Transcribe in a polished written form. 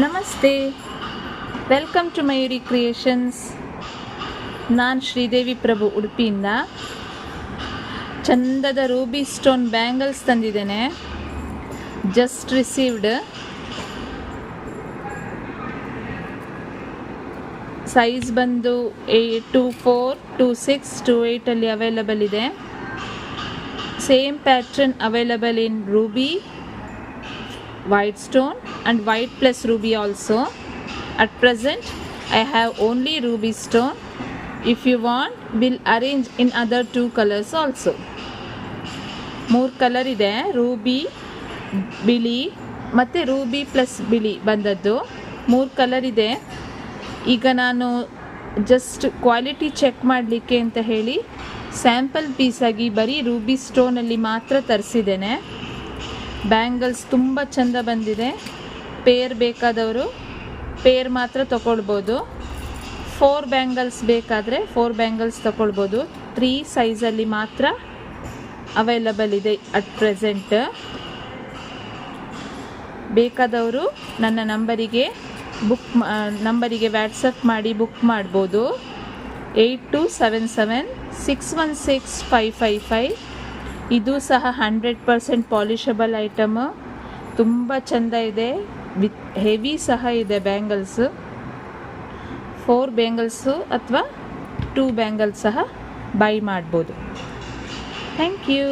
ನಮಸ್ತೆ, welcome to Mayuri creations. ನಾನು ಶ್ರೀದೇವಿ ಪ್ರಭು ಉಡುಪಿಯಿಂದ ಚಂದದ ರೂಬಿ ಸ್ಟೋನ್ ಬ್ಯಾಂಗಲ್ಸ್ ತಂದಿದ್ದೇನೆ. Just received. ಸೈಜ್ ಬಂದು 24, 26, 28 ಅಲ್ಲಿ ಅವೈಲಬಲ್ ಇದೆ. Same pattern available in Ruby, white stone and white plus ruby also. At present I have only ruby stone. If you want, we'll arrange in other 2 colors also. 3 colour ಇದೆ, Ruby, ಬಿಳಿ ಮತ್ತು Ruby plus ಬಿಳಿ ಬಂದದ್ದು 3 colour ಇದೆ. ಈಗ ನಾನು just quality check ಮಾಡಲಿಕ್ಕೆ ಅಂತ ಹೇಳಿ ಸ್ಯಾಂಪಲ್ ಪೀಸಾಗಿ ಬರೀ ರೂಬಿ ಸ್ಟೋನಲ್ಲಿ ಮಾತ್ರ ತರಿಸಿದ್ದೇನೆ. ಬ್ಯಾಂಗಲ್ಸ್ ತುಂಬ ಚೆಂದ ಬಂದಿದೆ. ಪೇರ್ ಬೇಕಾದವರು ಪೇರ್ ಮಾತ್ರ ತಗೊಳ್ಬೋದು. 4 ಬ್ಯಾಂಗಲ್ಸ್ ಬೇಕಾದರೆ 4 ಬ್ಯಾಂಗಲ್ಸ್ ತಗೊಳ್ಬೋದು. 3 ಸೈಜಲ್ಲಿ ಮಾತ್ರ ಅವೈಲಬಲ್ ಇದೆ ಅಟ್ ಪ್ರೆಸೆಂಟ್. ಬೇಕಾದವರು ನನ್ನ ನಂಬರಿಗೆ ವ್ಯಾಟ್ಸಪ್ ಮಾಡಿ ಬುಕ್ ಮಾಡ್ಬೋದು. 8277616555. ಇದು ಸಹ 100% ಪಾಲಿಷಬಲ್ ಐಟಮ್. ತುಂಬ ಚೆಂದ ಇದೆ, ವಿತ್ ಹೆವಿ ಸಹ ಇದೆ ಬ್ಯಾಂಗಲ್ಸ್. 4 ಬ್ಯಾಂಗಲ್ಸು ಅಥವಾ 2 ಬ್ಯಾಂಗಲ್ಸ್ ಸಹ ಬೈ ಮಾಡ್ಬೋದು. Thank you.